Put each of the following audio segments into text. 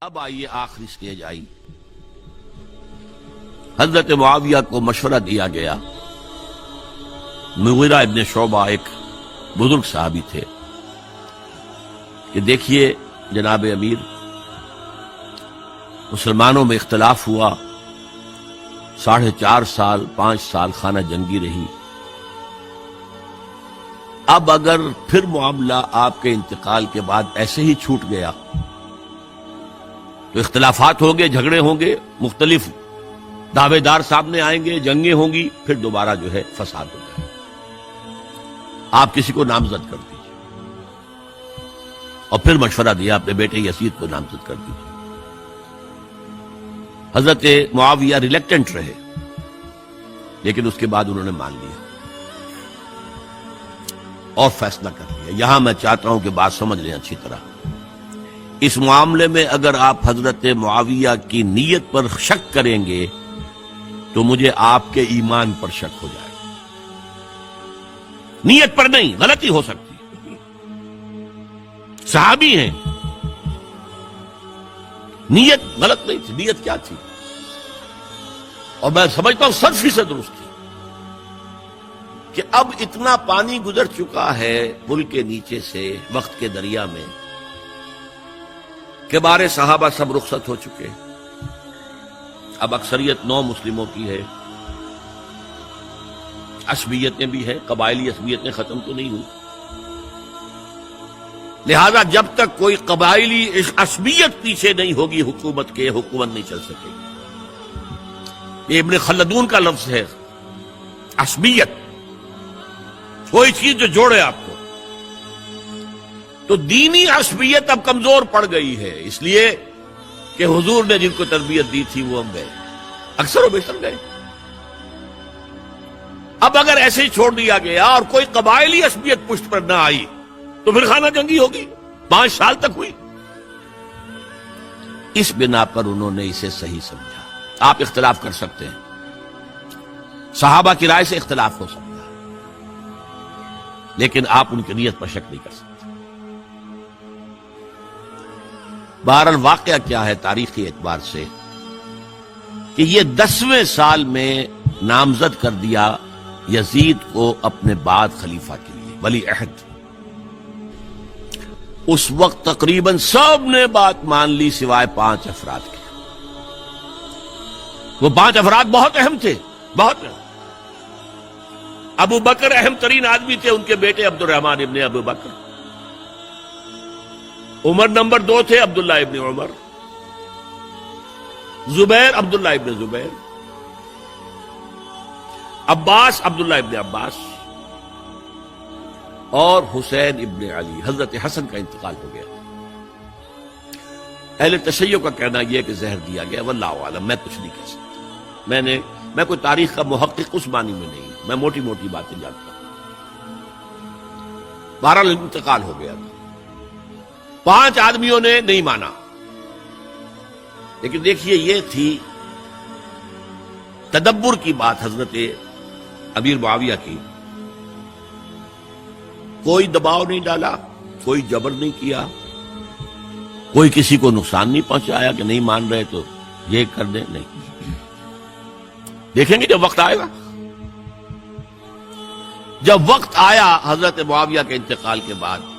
اب آئیے آخری سٹیج آئی. حضرت معاویہ کو مشورہ دیا گیا. مغیرہ ابن شعبہ ایک بزرگ صحابی تھے کہ دیکھیے جناب امیر، مسلمانوں میں اختلاف ہوا، 4.5 سال 5 سال خانہ جنگی رہی. اب اگر پھر معاملہ آپ کے انتقال کے بعد ایسے ہی چھوٹ گیا تو اختلافات ہوں گے، جھگڑے ہوں گے، مختلف دعوے دار سامنے آئیں گے، جنگیں ہوں گی، پھر دوبارہ جو ہے فساد ہو جائے. آپ کسی کو نامزد کر دیجیے. اور پھر مشورہ دیا اپنے بیٹے یزید کو نامزد کر دیجیے. حضرت معاویہ ریلیکٹنٹ رہے، لیکن اس کے بعد انہوں نے مان لیا اور فیصلہ کر لیا. یہاں میں چاہتا ہوں کہ بات سمجھ لیں اچھی طرح. اس معاملے میں اگر آپ حضرت معاویہ کی نیت پر شک کریں گے تو مجھے آپ کے ایمان پر شک ہو جائے گا. نیت پر نہیں، غلطی ہو سکتی. صحابی ہیں، نیت غلط نہیں تھی. نیت کیا تھی؟ اور میں سمجھتا ہوں 100% درست تھی کہ اب اتنا پانی گزر چکا ہے پل کے نیچے سے وقت کے دریا میں کہ بارے صحابہ سب رخصت ہو چکے. اب اکثریت 9 مسلموں کی ہے، عصبیتیں بھی ہیں، قبائلی عصبیتیں ختم تو نہیں ہوئی. لہذا جب تک کوئی قبائلی عصبیت پیچھے نہیں ہوگی حکومت کے، حکومت نہیں چل سکے گی. یہ ابن خلدون کا لفظ ہے، عصبیت، کوئی چیز جو جوڑے آپ کو. تو دینی عصبیت اب کمزور پڑ گئی ہے، اس لیے کہ حضور نے جن کو تربیت دی تھی وہ ہم گئے، اکثر و بیشتر گئے. اب اگر ایسے ہی چھوڑ دیا گیا اور کوئی قبائلی عصبیت پشت پر نہ آئی تو پھر خانہ جنگی ہوگی. 5 سال تک ہوئی. اس بنا پر انہوں نے اسے صحیح سمجھا. آپ اختلاف کر سکتے ہیں، صحابہ کی رائے سے اختلاف ہو سکتا ہے، لیکن آپ ان کی نیت پر شک نہیں کر سکتے. بہرحال واقعہ کیا ہے تاریخی اعتبار سے کہ یہ 10ویں سال میں نامزد کر دیا یزید کو اپنے بعد خلیفہ کے لیے، ولی عہد. اس وقت تقریباً سب نے بات مان لی سوائے 5 افراد کے. وہ 5 افراد بہت اہم تھے، بہت اہم. ابو بکر اہم ترین آدمی تھے، ان کے بیٹے عبد الرحمن ابن ابو بکر. عمر نمبر 2 تھے، عبداللہ ابن عمر. زبیر عبداللہ ابن زبیر. عباس عبداللہ ابن عباس. اور حسین ابن علی. حضرت حسن کا انتقال ہو گیا. اہل تشیع کا کہنا یہ کہ زہر دیا گیا، واللہ اعلم، میں کچھ نہیں کہہ سکتا. میں کوئی تاریخ کا محقق اس معنی میں نہیں، میں موٹی موٹی باتیں جانتا ہوں. بہرحال انتقال ہو گیا. 5 آدمیوں نے نہیں مانا. لیکن دیکھیے یہ تھی تدبر کی بات حضرت امیر معاویہ کی. کوئی دباؤ نہیں ڈالا، کوئی جبر نہیں کیا، کوئی کسی کو نقصان نہیں پہنچایا کہ نہیں مان رہے تو یہ کر دیں. نہیں، دیکھیں گے جب وقت آئے گا. جب وقت آیا حضرت معاویہ کے انتقال کے بعد،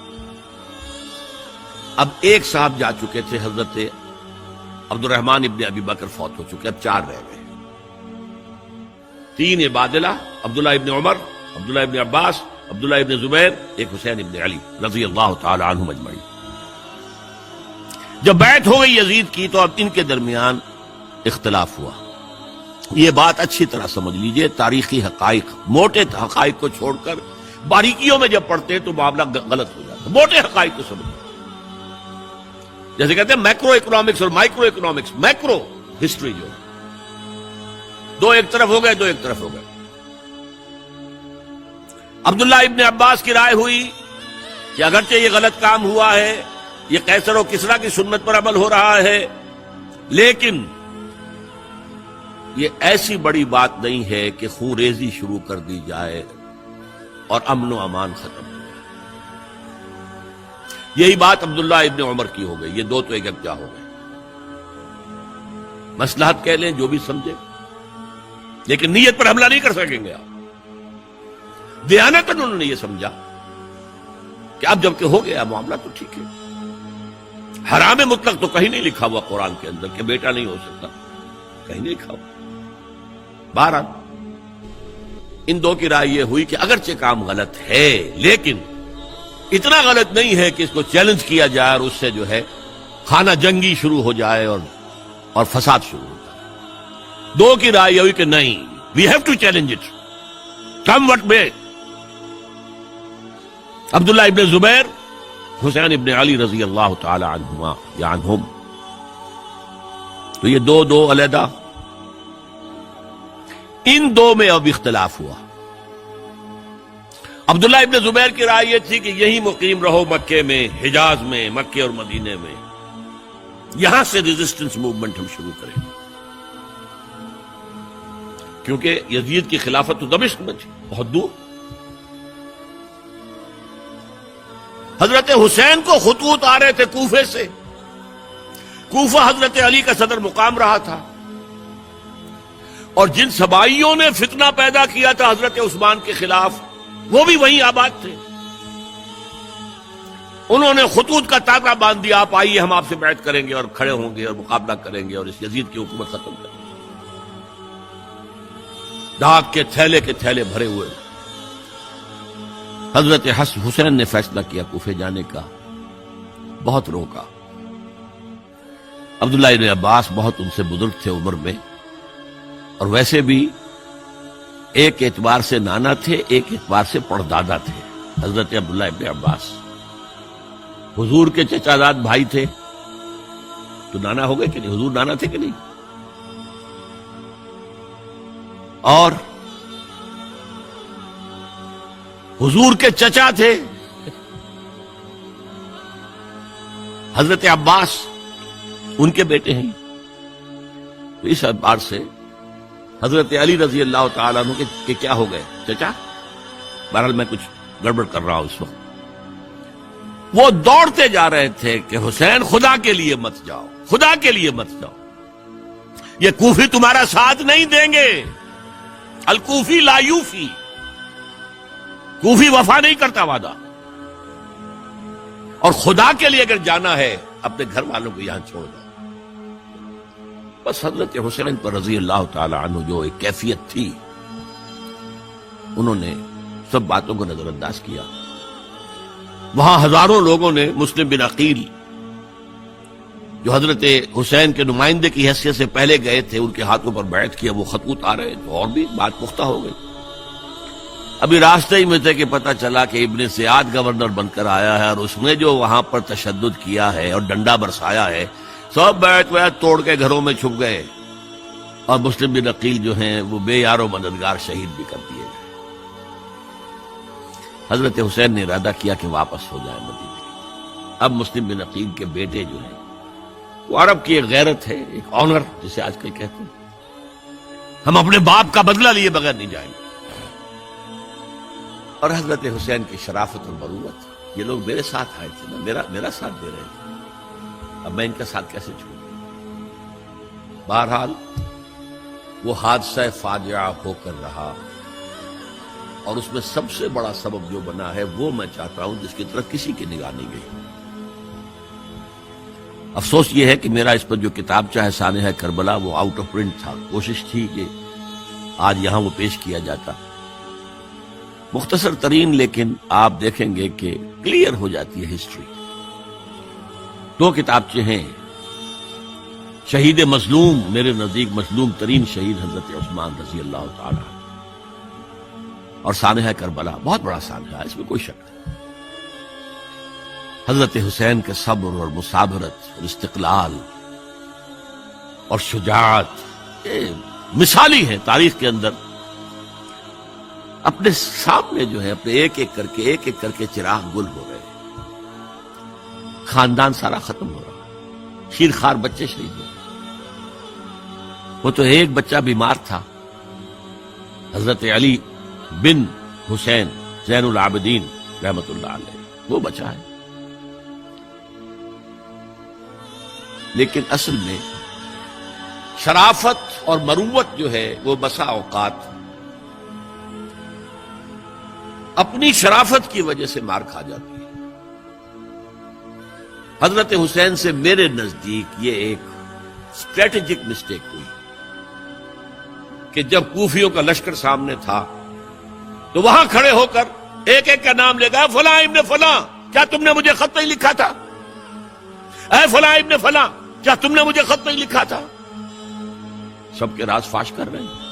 اب ایک صاحب جا چکے تھے، حضرت عبد الرحمن ابن ابی بکر فوت ہو چکے. اب 4 رہ گئے. 3 عبادلہ، عبداللہ ابن عمر، عبداللہ ابن عباس، عبداللہ ابن زبیر، ایک حسین ابن علی رضی اللہ تعالی عنہم اجمعین. جب بیعت ہو گئی یزید کی تو اب ان کے درمیان اختلاف ہوا. یہ بات اچھی طرح سمجھ لیجئے. تاریخی حقائق، موٹے حقائق کو چھوڑ کر باریکیوں میں جب پڑھتے ہیں تو معاملہ غلط ہو جاتا ہے. موٹے حقائق کو سمجھیں. جیسے کہتے ہیں میکرو اکنامکس اور مائکرو اکنامکس. میکرو ہسٹری جو 2 ایک طرف ہو گئے، 2 ایک طرف ہو گئے. عبداللہ ابن عباس کی رائے ہوئی کہ اگرچہ یہ غلط کام ہوا ہے، یہ قیصر و کسریٰ کی سنت پر عمل ہو رہا ہے، لیکن یہ ایسی بڑی بات نہیں ہے کہ خون ریزی شروع کر دی جائے اور امن و امان ختم ہو جائے. یہی بات عبداللہ ابن عمر کی ہو گئی. یہ 2 تو ایک جا ہو گئے. مصلحت کہہ لیں، جو بھی سمجھے، لیکن نیت پر حملہ نہیں کر سکیں گے آپ۔ دیانتاً انہوں نے یہ سمجھا کہ اب جب کہ ہو گیا معاملہ تو ٹھیک ہے، حرام مطلق تو کہیں نہیں لکھا ہوا قرآن کے اندر کہ بیٹا نہیں ہو سکتا، کہیں نہیں لکھا ہوا۔ بہرحال ان دو کی رائے یہ ہوئی کہ اگرچہ کام غلط ہے لیکن اتنا غلط نہیں ہے کہ اس کو چیلنج کیا جائے اور اس سے جو ہے خانہ جنگی شروع ہو جائے اور فساد شروع ہو جائے۔ دو کی رائے یہ ہوئی کہ نہیں، we have to challenge it come what میں۔ عبداللہ ابن زبیر، حسین ابن علی رضی اللہ تعالی عنہما یا عنہم، تو یہ دو علیحدہ، ان دو میں اب اختلاف ہوا۔ عبداللہ ابن زبیر کی رائے یہ تھی کہ یہی مقیم رہو مکے میں، حجاز میں، مکے اور مدینے میں، یہاں سے ریزسٹنس موومنٹ ہم شروع کریں، کیونکہ یزید کی خلافت تو دمشق میں تھی، بہت دور۔ حضرت حسین کو خطوط آ رہے تھے کوفے سے، کوفہ حضرت علی کا صدر مقام رہا تھا، اور جن سبائیوں نے فتنہ پیدا کیا تھا حضرت عثمان کے خلاف وہ بھی وہیں آباد تھے۔ انہوں نے خطوط کا تاغا باندھ دیا، آپ آئیے ہم آپ سے بیعت کریں گے اور کھڑے ہوں گے اور مقابلہ کریں گے اور اس یزید کی حکومت ختم کریں گے۔ ڈاک کے تھیلے بھرے ہوئے۔ حضرت حسین نے فیصلہ کیا کوفے جانے کا، بہت روکا۔ عبداللہ ابن عباس بہت ان سے بزرگ تھے عمر میں، اور ویسے بھی ایک اعتبار سے نانا تھے، ایک اعتبار سے پڑدادا تھے۔ حضرت عبداللہ ابن عباس حضور کے چچا زاد بھائی تھے، تو نانا ہو گئے کہ نہیں؟ حضور نانا تھے کہ نہیں؟ اور حضور کے چچا تھے حضرت عباس، ان کے بیٹے ہیں۔ تو اس اعتبار سے حضرت علی رضی اللہ تعالیٰ عنہ کے کیا ہو گئے؟ چچا۔ بہرحال میں کچھ گڑبڑ کر رہا ہوں اس وقت۔ وہ دوڑتے جا رہے تھے کہ حسین خدا کے لیے مت جاؤ، خدا کے لیے مت جاؤ، یہ کوفی تمہارا ساتھ نہیں دیں گے، الکوفی لا یوفی، کوفی وفا نہیں کرتا وعدہ، اور خدا کے لیے اگر جانا ہے اپنے گھر والوں کو یہاں چھوڑ دو۔ بس حضرت حسین پر رضی اللہ تعالی عنہ جو ایک کیفیت تھی، انہوں نے سب باتوں کو نظر انداز کیا۔ وہاں ہزاروں لوگوں نے مسلم بن عقیل جو حضرت حسین کے نمائندے کی حیثیت سے پہلے گئے تھے، ان کے ہاتھوں پر بیعت کیا، وہ خطوط آ رہے تھے، اور بھی بات پختہ ہو گئی۔ ابھی راستے ہی میں تھے کہ پتہ چلا کہ ابن سیاد گورنر بن کر آیا ہے، اور اس نے جو وہاں پر تشدد کیا ہے اور ڈنڈا برسایا ہے، سب بیعت توڑ کے گھروں میں چھپ گئے، اور مسلم بن عقیل جو ہیں وہ بے یار و مددگار شہید بھی کر دیے گئے۔ حضرت حسین نے ارادہ کیا کہ واپس ہو جائے مدینے۔ اب مسلم بن عقیل کے بیٹے جو ہیں، وہ عرب کی ایک غیرت ہے، ایک آنر جسے آج کل کہتے ہیں، ہم اپنے باپ کا بدلہ لیے بغیر نہیں جائیں گے۔ اور حضرت حسین کی شرافت اور مروت، یہ لوگ میرے ساتھ آئے تھے نا، میرا ساتھ دے رہے تھے، اب میں ان کا ساتھ کیسے چھوڑوں؟ بہرحال وہ حادثہ فاجعہ ہو کر رہا، اور اس میں سب سے بڑا سبب جو بنا ہے وہ میں چاہتا ہوں جس کی طرف کسی کی نگاہ نہیں گئی۔ افسوس یہ ہے کہ میرا اس پر جو کتابچہ ہے سانحہ کربلا، وہ آؤٹ آف پرنٹ تھا۔ کوشش تھی کہ آج یہاں وہ پیش کیا جاتا، مختصر ترین، لیکن آپ دیکھیں گے کہ کلیئر ہو جاتی ہے ہسٹری۔ دو کتابچے ہیں، شہید مظلوم، میرے نزدیک مظلوم ترین شہید حضرت عثمان رضی اللہ تعالی عنہ، اور سانحہ کربلا، بہت بڑا سانحہ ہے، اس میں کوئی شک نہیں۔ حضرت حسین کے صبر اور مثابرت اور استقلال اور شجاعت، یہ مثالی ہے تاریخ کے اندر۔ اپنے سامنے جو ہے، اپنے ایک ایک کر کے چراغ گل ہو رہے، خاندان سارا ختم ہو رہا، شیرخوار بچے شہید ہو رہے۔ وہ تو ایک بچہ بیمار تھا، حضرت علی بن حسین زین العابدین رحمت اللہ علیہ، وہ بچا ہے۔ لیکن اصل میں شرافت اور مروت جو ہے وہ بسا اوقات اپنی شرافت کی وجہ سے مار کھا جاتی ہے. حضرت حسین سے میرے نزدیک یہ ایک اسٹریٹجک مسٹیک ہوئی کہ جب کوفیوں کا لشکر سامنے تھا تو وہاں کھڑے ہو کر ایک ایک کا نام لے گا، فلاں ابن فلاں کیا تم نے مجھے خط نہیں لکھا تھا؟ اے فلاں ابن فلاں کیا تم نے مجھے خط نہیں لکھا تھا؟ سب کے راز فاش کر رہے ہیں.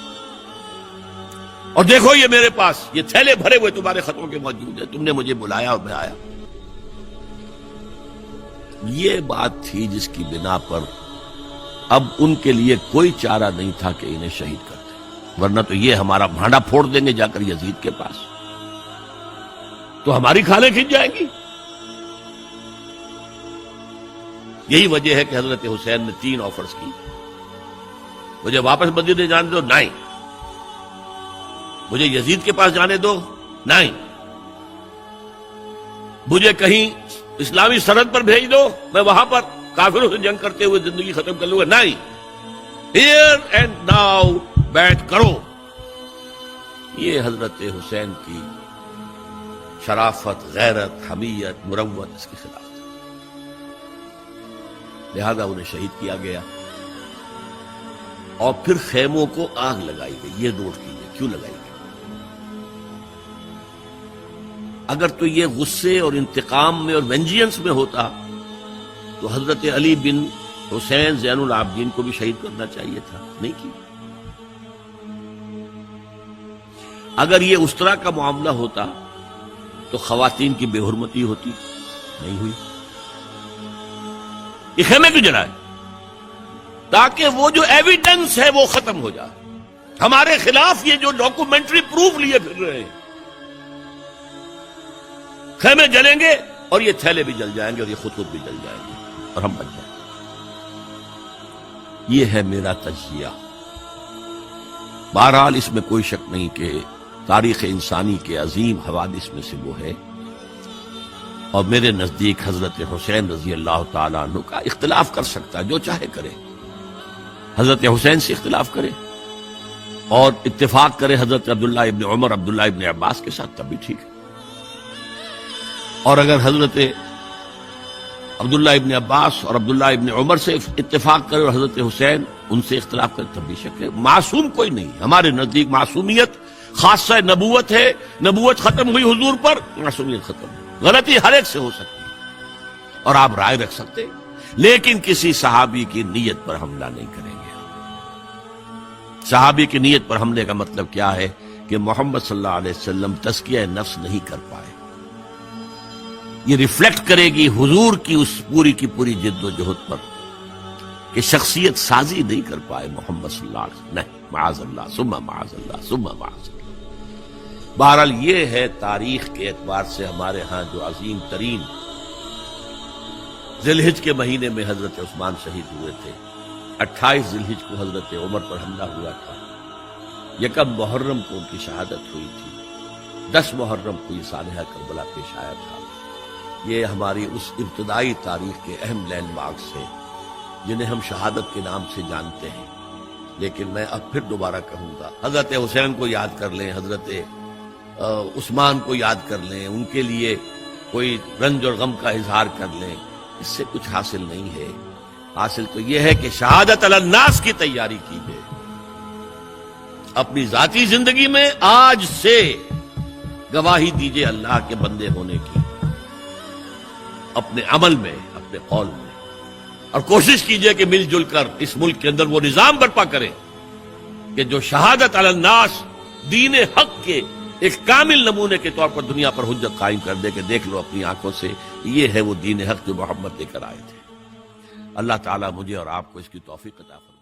اور دیکھو یہ میرے پاس یہ تھیلے بھرے ہوئے تمہارے خطوں کے موجود ہیں، تم نے مجھے بلایا اور میں آیا. یہ بات تھی جس کی بنا پر اب ان کے لیے کوئی چارہ نہیں تھا کہ انہیں شہید کر دیں، ورنہ تو یہ ہمارا بھانڈا پھوڑ دیں گے جا کر یزید کے پاس، تو ہماری کھالیں کھنچ جائیں گی. یہی وجہ ہے کہ حضرت حسین نے 3 آفرز کی. مجھے واپس مدینے جانے دو، نہیں. مجھے یزید کے پاس جانے دو، نہیں. مجھے کہیں اسلامی سرحد پر بھیج دو، میں وہاں پر کافروں سے جنگ کرتے ہوئے زندگی ختم کر لوں گا، نہیں. ہیئر اینڈ ناؤ بیٹھ کرو. یہ حضرت حسین کی شرافت، غیرت، حمیت، مروت اس کے خلاف تھا. لہذا انہیں شہید کیا گیا اور پھر خیموں کو آگ لگائی گئی. یہ نوٹ کیجیے کیوں لگائی گئی. اگر تو یہ غصے اور انتقام میں اور وینجینس میں ہوتا تو حضرت علی بن حسین زین العابدین کو بھی شہید کرنا چاہیے تھا، نہیں کی. اگر یہ اس طرح کا معاملہ ہوتا تو خواتین کی بے حرمتی ہوتی، نہیں ہوئی. یہ خیمے کیوں جلائے؟ تاکہ وہ جو ایویڈنس ہے وہ ختم ہو جائے. ہمارے خلاف یہ جو ڈاکومنٹری پروف لیے پھر رہے ہیں، خیمے جلیں گے اور یہ تھیلے بھی جل جائیں گے اور یہ خطوط بھی جل جائیں گے اور ہم بچ جائیں گے. یہ ہے میرا تجزیہ. بہرحال اس میں کوئی شک نہیں کہ تاریخ انسانی کے عظیم حوادث میں سے وہ ہے، اور میرے نزدیک حضرت حسین رضی اللہ تعالیٰ عنہ کا اختلاف کر سکتا ہے، جو چاہے کرے. حضرت حسین سے اختلاف کرے اور اتفاق کرے حضرت عبداللہ ابن عمر، عبداللہ ابن عباس کے ساتھ، تب بھی ٹھیک ہے. اور اگر حضرت عبداللہ ابن عباس اور عبداللہ ابن عمر سے اتفاق کرے اور حضرت حسین ان سے اختلاف کرے، تب بھی شک ہے. معصوم کوئی نہیں. ہمارے نزدیک معصومیت خاصہ نبوت ہے. نبوت ختم ہوئی حضور پر، معصومیت ختم ہوئی. غلطی ہر ایک سے ہو سکتی ہے اور آپ رائے رکھ سکتے، لیکن کسی صحابی کی نیت پر حملہ نہیں کریں گے. صحابی کی نیت پر حملے کا مطلب کیا ہے کہ محمد صلی اللہ علیہ وسلم تزکیہ نفس نہیں کر پائے. یہ ریفلیکٹ کرے گی حضور کی اس پوری کی پوری جد و جہد پر کہ شخصیت سازی نہیں کر پائے محمد صلی اللہ علیہ وسلم. نہیں، معاذ اللہ ثم معاذ اللہ ثم معاذ اللہ. بہرحال یہ ہے تاریخ کے اعتبار سے ہمارے ہاں جو عظیم ترین ذی الحج کے مہینے میں حضرت عثمان شہید ہوئے تھے. 28 ذی الحج کو حضرت عمر پر حملہ ہوا تھا. 1 محرم کو ان کی شہادت ہوئی تھی. 10 محرم کو یہ سانحہ کربلا پیش آیا تھا. یہ ہماری اس ابتدائی تاریخ کے اہم لینڈ مارکس ہیں جنہیں ہم شہادت کے نام سے جانتے ہیں. لیکن میں اب پھر دوبارہ کہوں گا، حضرت حسین کو یاد کر لیں، حضرت عثمان کو یاد کر لیں، ان کے لیے کوئی رنج اور غم کا اظہار کر لیں، اس سے کچھ حاصل نہیں ہے. حاصل تو یہ ہے کہ شہادت علی الناس کی تیاری کیجیے. اپنی ذاتی زندگی میں آج سے گواہی دیجیے اللہ کے بندے ہونے کی، اپنے عمل میں، اپنے قول میں، اور کوشش کیجیے کہ مل جل کر اس ملک کے اندر وہ نظام برپا کریں کہ جو شہادت علی الناس دین حق کے ایک کامل نمونے کے طور پر دنیا پر حجت قائم کر دے کہ دیکھ لو اپنی آنکھوں سے، یہ ہے وہ دین حق جو محمد لے کر آئے تھے. اللہ تعالیٰ مجھے اور آپ کو اس کی توفیق عطا فرمائے.